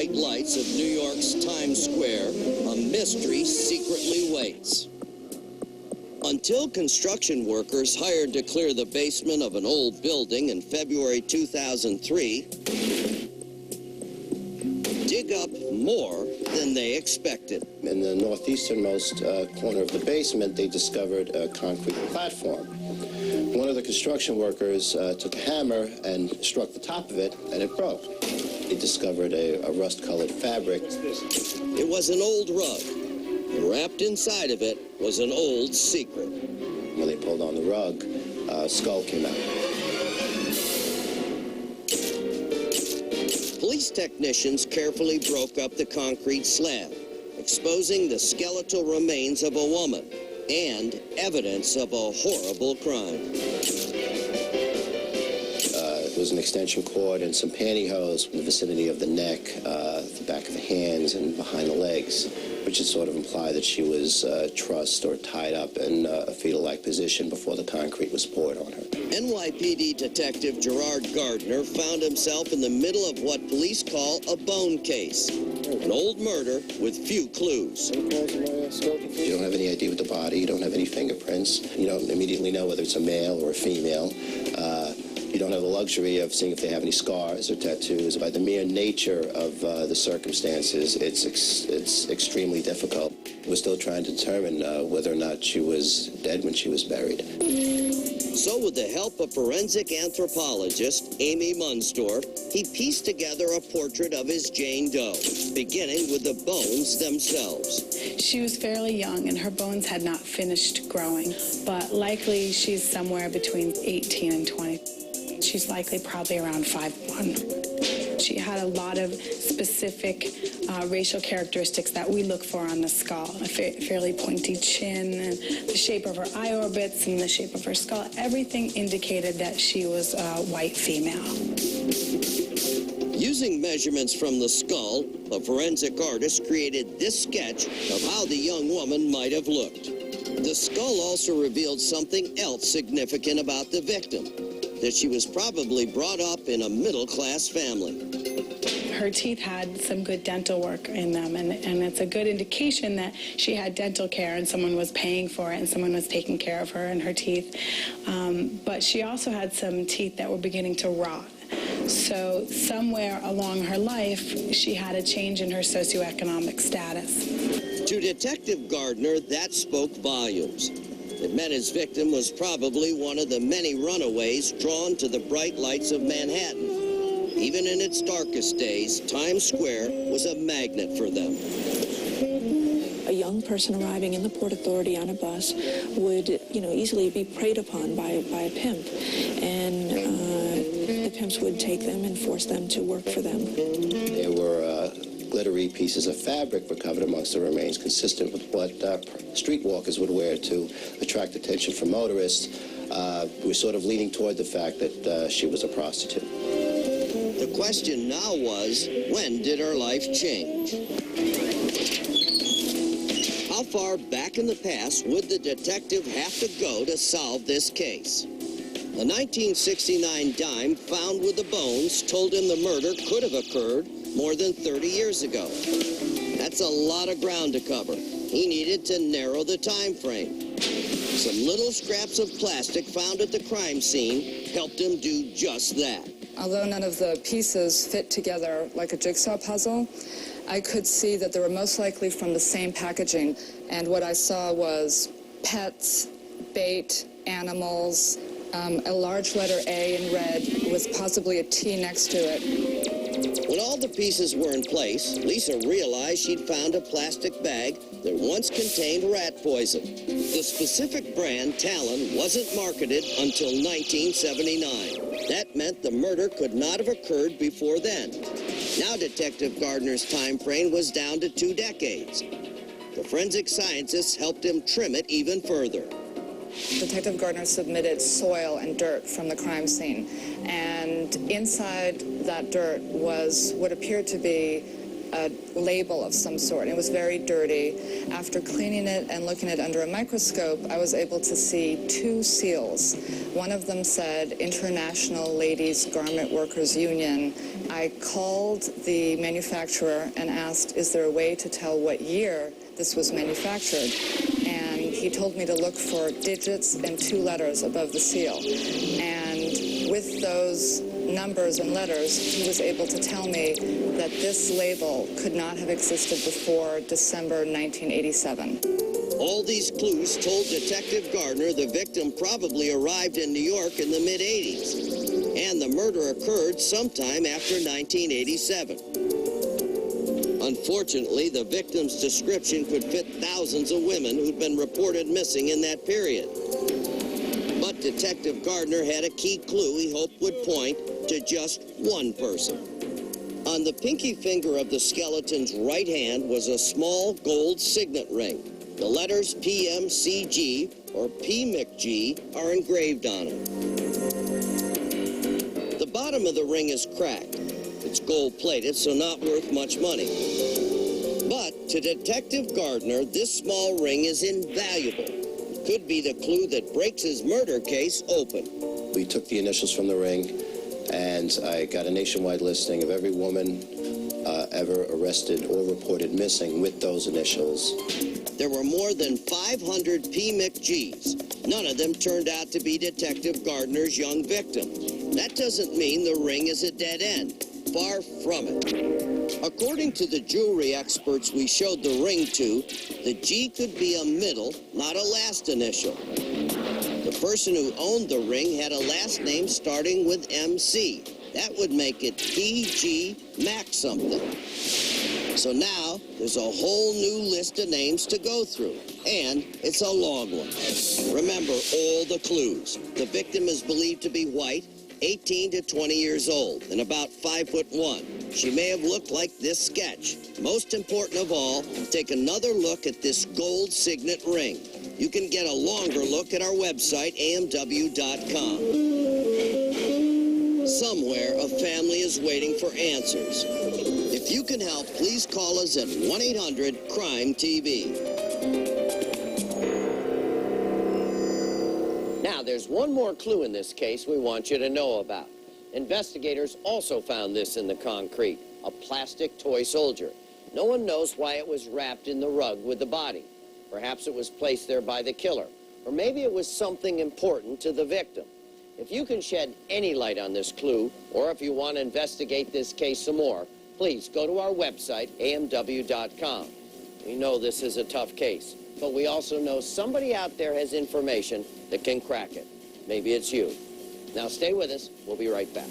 bright lights of New York's Times Square, a mystery secretly waits. Until construction workers hired to clear the basement of an old building in February 2003 dig up more than they expected. In the northeasternmost corner of the basement, they discovered a concrete platform. One of the construction workers took a hammer and struck the top of it, and it broke. They discovered a rust-colored fabric. It was an old rug, and wrapped inside of it was an old secret. When they pulled on the rug, a skull came out. Police technicians carefully broke up the concrete slab, exposing the skeletal remains of a woman and evidence of a horrible crime. It was an extension cord and some pantyhose in the vicinity of the neck, the back of the hands, and behind the legs, which would sort of imply that she was trussed or tied up in a fetal-like position before the concrete was poured on her. NYPD Detective Gerard Gardner found himself in the middle of what police call a bone case, an old murder with few clues. You don't have any idea with the body, you don't have any fingerprints, you don't immediately know whether it's a male or a female. You don't have the luxury of seeing if they have any scars or tattoos. By the mere nature of the circumstances, it's extremely difficult. We're still trying to determine whether or not she was dead when she was buried. So with the help of forensic anthropologist Amy Munsdorf, he pieced together a portrait of his Jane Doe, beginning with the bones themselves. She was fairly young and her bones had not finished growing, but likely she's somewhere between 18 and 20. She's likely probably around 5'1". She had a lot of specific racial characteristics that we look for on the skull. A fairly pointy chin, and the shape of her eye orbits and the shape of her skull. Everything indicated that she was a white female. Using measurements from the skull, a forensic artist created this sketch of how the young woman might have looked. The skull also revealed something else significant about the victim, that she was probably brought up in a middle-class family. Her teeth had some good dental work in them, and it's a good indication that she had dental care and someone was paying for it and someone was taking care of her and her teeth. But she also had some teeth that were beginning to rot. So somewhere along her life, she had a change in her socioeconomic status. To Detective Gardner, that spoke volumes. It meant his victim was probably one of the many runaways drawn to the bright lights of Manhattan. Even in its darkest days, Times Square was a magnet for them. A young person arriving in the Port Authority on a bus would, easily be preyed upon by a pimp. And the pimps would take them and force them to work for them. There were glittery pieces of fabric recovered amongst the remains, consistent with what streetwalkers would wear to attract attention from motorists. We're sort of leaning toward the fact that she was a prostitute. The question now was, when did her life change? How far back in the past would the detective have to go to solve this case? A 1969 dime found with the bones told him the murder could have occurred more than 30 years ago. That's a lot of ground to cover. He needed to narrow the time frame. Some little scraps of plastic found at the crime scene helped him do just that. Although none of the pieces fit together like a jigsaw puzzle, I could see that they were most likely from the same packaging. And what I saw was pets, bait, animals, a large letter A in red with possibly a T next to it. When all the pieces were in place, Lisa realized she'd found a plastic bag that once contained rat poison. The specific brand, Talon, wasn't marketed until 1979. That meant the murder could not have occurred before then. Now Detective Gardner's time frame was down to 2 decades. The forensic scientists helped him trim it even further. Detective Gardner submitted soil and dirt from the crime scene, and inside that dirt was what appeared to be a label of some sort, and it was very dirty. After cleaning it and looking at it under a microscope, I was able to see 2 seals. One of them said International Ladies Garment Workers Union. I called the manufacturer and asked, is there a way to tell what year this was manufactured? And he told me to look for digits and 2 letters above the seal. And with those numbers and letters, he was able to tell me that this label could not have existed before December 1987. All these clues told Detective Gardner the victim probably arrived in New York in the mid-'80s, and the murder occurred sometime after 1987. Unfortunately, the victim's description could fit thousands of women who'd been reported missing in that period. But Detective Gardner had a key clue he hoped would point to just one person. On the pinky finger of the skeleton's right hand was a small gold signet ring. The letters PMCG or PMCG are engraved on it. The bottom of the ring is cracked. It's gold-plated, so not worth much money. But to Detective Gardner, this small ring is invaluable. It could be the clue that breaks his murder case open. We took the initials from the ring, and I got a nationwide listing of every woman ever arrested or reported missing with those initials. There were more than 500 PMCGs. None of them turned out to be Detective Gardner's young victim. That doesn't mean the ring is a dead end. Far from it. According to the jewelry experts we showed the ring to, the G could be a middle, not a last initial. The person who owned the ring had a last name starting with MC. That would make it PG Mac something. So now, there's a whole new list of names to go through, and it's a long one. Remember all the clues. The victim is believed to be white, 18 to 20 years old, and about 5'1". She may have looked like this sketch. Most important of all, take another look at this gold signet ring. You can get a longer look at our website, amw.com. Somewhere, a family is waiting for answers. If you can help, please call us at 1-800-CRIME-TV. Now, there's one more clue in this case we want you to know about. Investigators also found this in the concrete, a plastic toy soldier. No one knows why it was wrapped in the rug with the body. Perhaps it was placed there by the killer, or maybe it was something important to the victim. If you can shed any light on this clue, or if you want to investigate this case some more, please go to our website, amw.com. We know this is a tough case, but we also know somebody out there has information that can crack it. Maybe it's you. Now stay with us. We'll be right back.